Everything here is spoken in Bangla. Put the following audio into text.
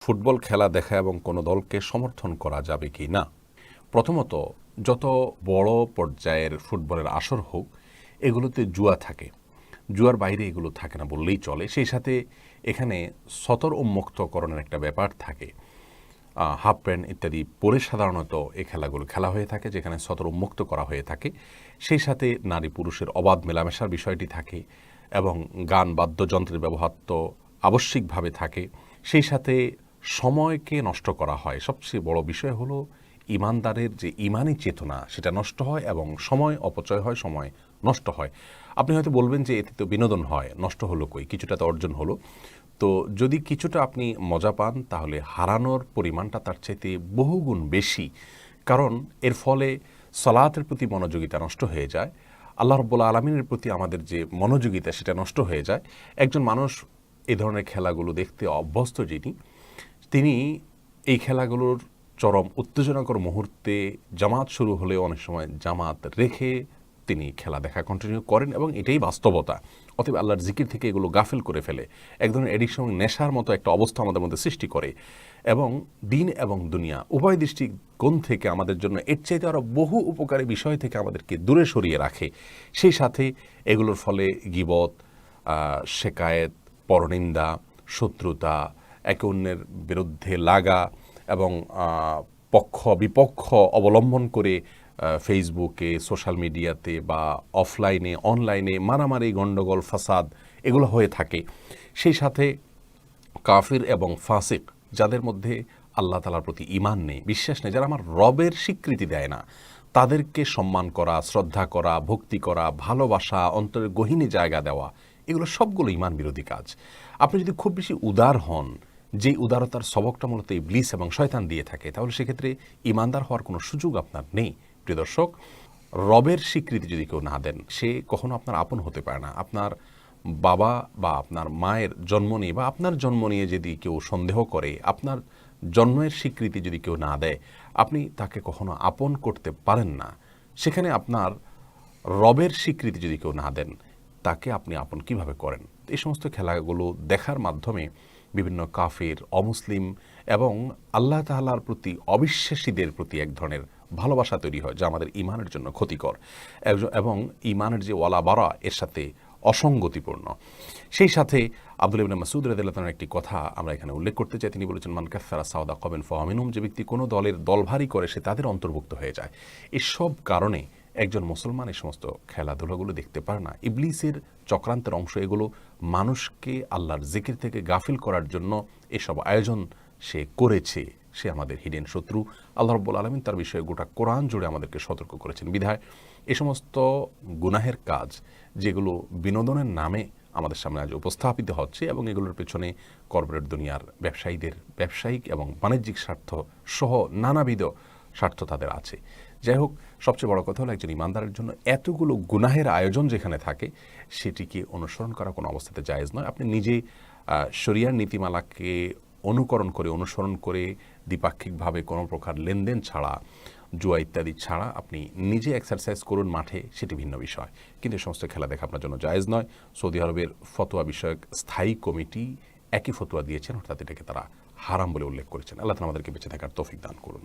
ফুটবল খেলা দেখা এবং কোনো দলকে সমর্থন করা যাবে কি না। প্রথমত, যত বড় পর্যায়ের ফুটবলের আসর হোক, এগুলোতে জুয়া থাকে। জুয়ার বাইরে এগুলো থাকে না বললেই চলে। সেই সাথে এখানে সতর উন্মুক্তকরণের একটা ব্যাপার থাকে। হাফ প্যান্ট ইত্যাদি পরে সাধারণত এই খেলাগুলো খেলা হয়ে থাকে, যেখানে সতর উন্মুক্ত করা হয়ে থাকে। সেই সাথে নারী পুরুষের অবাধ মেলামেশার বিষয়টি থাকে এবং গান বাদ্যযন্ত্রের ব্যবহার তো আবশ্যিকভাবে থাকে। সেই সাথে সময়কে নষ্ট করা হয়। সবচেয়ে বড় বিষয় হলো ইমানদারের যে ইমানি চেতনা, সেটা নষ্ট হয় এবং সময় অপচয় হয়, সময় নষ্ট হয়। আপনি হয়তো বলবেন যে এতে তো বিনোদন হয়, নষ্ট হলো কই, কিছুটা তো অর্জন হলো। তো যদি কিছুটা আপনি মজা পান, তাহলে হারানোর পরিমাণটা তার চাইতে বহুগুণ বেশি। কারণ এর ফলে সালাতের প্রতি মনোযোগিতা নষ্ট হয়ে যায়, আল্লাহ রাব্বুল আলামিনের প্রতি আমাদের যে মনোযোগিতা সেটা নষ্ট হয়ে যায়। একজন মানুষ এই ধরনের খেলাগুলো দেখতে অভ্যস্ত তিনি এই খেলাগুলোর চরম উত্তেজনাকর মুহূর্তে জামাত শুরু হলে অনেক সময় জামাত রেখে তিনি খেলা দেখা কন্টিনিউ করেন এবং এটাই বাস্তবতা। অতএব আল্লাহর জিকির থেকে এগুলো গাফেল করে ফেলে, এক ধরনের এডিকশন, নেশার মতো একটা অবস্থা আমাদের মধ্যে সৃষ্টি করে এবং দিন এবং দুনিয়া উভয় দৃষ্টিকোণ থেকে আমাদের জন্য এর চাইতে আরও বহু উপকারী বিষয় থেকে আমাদেরকে দূরে সরিয়ে রাখে। সেই সাথে এগুলোর ফলে গীবত, শেকায়েত, পরনিন্দা, শত্রুতা, একে অন্যের বিরুদ্ধে লাগা এবং পক্ষ বিপক্ষ অবলম্বন করে ফেসবুকে, সোশ্যাল মিডিয়াতে বা অফলাইনে অনলাইনে মারামারি, গণ্ডগোল, ফাসাদ এগুলো হয়ে থাকে। সেই সাথে কাফির এবং ফাসিক, যাদের মধ্যে আল্লাহ তাআলার প্রতি ঈমান নেই, বিশ্বাস নেই, যারা আমার রবের স্বীকৃতি দেয় না, তাদেরকে সম্মান করা, শ্রদ্ধা করা, ভক্তি করা, ভালোবাসা, অন্তরের গহীনে জায়গা দেওয়া, এগুলো সবগুলো ঈমান বিরোধী কাজ। আপনি যদি খুব বেশি উদার হন, যেই উদারতার সবকটা মূলত ইবলিস এবং শয়তান দিয়ে থাকে, তাহলে সেক্ষেত্রে ঈমানদার হওয়ার কোনো সুযোগ আপনার নেই। প্রিয় দর্শক, রবের স্বীকৃতি যদি কেউ না দেন, সে কখনো আপনার আপন হতে পারে না। আপনার বাবা বা আপনার মায়ের জন্ম নিয়ে বা আপনার জন্ম নিয়ে যদি কেউ সন্দেহ করে, আপনার জন্মের স্বীকৃতি যদি কেউ না দেয়, আপনি তাকে কখনো আপন করতে পারেন না। সেখানে আপনার রবের স্বীকৃতি যদি কেউ না দেন, তাকে আপনি আপন কিভাবে করেন? এই সমস্ত খেলাগুলো দেখার মাধ্যমে বিভিন্ন কাফির, অমুসলিম এবং আল্লাহ তাআলার প্রতি অবিশ্বাসীদের প্রতি এক ধরনের ভালোবাসা তৈরি হয়, যা আমাদের ঈমানের জন্য ক্ষতিকর এবং ঈমানের যে ওয়ালা বারা, এর সাথে অসঙ্গতিপূর্ণ। সেই সাথে আব্দুল্লাহ ইবনে মাসউদ রাদিয়াল্লাহু তাআলার একটি কথা আমরা এখানে উল্লেখ করতে চাই। তিনি বলেছেন, মান কাফারা সাওদা কওমিন ফাহুয়া মিনহুম, যে ব্যক্তি কোনো দলের দলভারী করে সে তাদের অন্তর্ভুক্ত হয়ে যায়। এসব কারণে একজন মুসলমান এই সমস্ত খেলাধুলাগুলো দেখতে পারে না। ইবলিসের চক্রান্তের অংশ এগুলো। মানুষকে আল্লাহর জিকির থেকে গাফিল করার জন্য এসব আয়োজন সে করেছে। সে আমাদের হিডেন শত্রু। আল্লাহ রাব্বুল আলামিন তার বিষয়ে গোটা কোরআন জুড়ে আমাদেরকে সতর্ক করেছেন। বিধায় এ সমস্ত গুনাহের কাজ, যেগুলো বিনোদনের নামে আমাদের সামনে আজ উপস্থাপিত হচ্ছে এবং এগুলোর পেছনে কর্পোরেট দুনিয়ার ব্যবসায়ীদের ব্যবসায়িক এবং বাণিজ্যিক স্বার্থ সহ নানাবিধ স্বার্থ তাদের আছে। যাই হোক, সবচেয়ে বড় কথা হলো একজন ইমানদারের জন্য এতগুলো গুনাহের আয়োজন যেখানে থাকে, সেটিকে অনুসরণ করা কোনো অবস্থাতে জায়েজ নয়। আপনি নিজে শরিয়ার নীতিমালাকে অনুসরণ করে দ্বিপাক্ষিকভাবে কোনো প্রকার লেনদেন ছাড়া, জুয়া ইত্যাদি ছাড়া আপনি নিজে এক্সারসাইজ করুন মাঠে, সেটি ভিন্ন বিষয়। কিন্তু এই সমস্ত খেলা দেখা আপনার জন্য জায়েজ নয়। সৌদি আরবের ফতোয়া বিষয়ক স্থায়ী কমিটি একই ফতোয়া দিয়েছেন, অর্থাৎ এটাকে তারা হারাম বলে উল্লেখ করেছেন। আল্লাহ তাআলা আমাদেরকে বেঁচে থাকার তৌফিক দান করুন।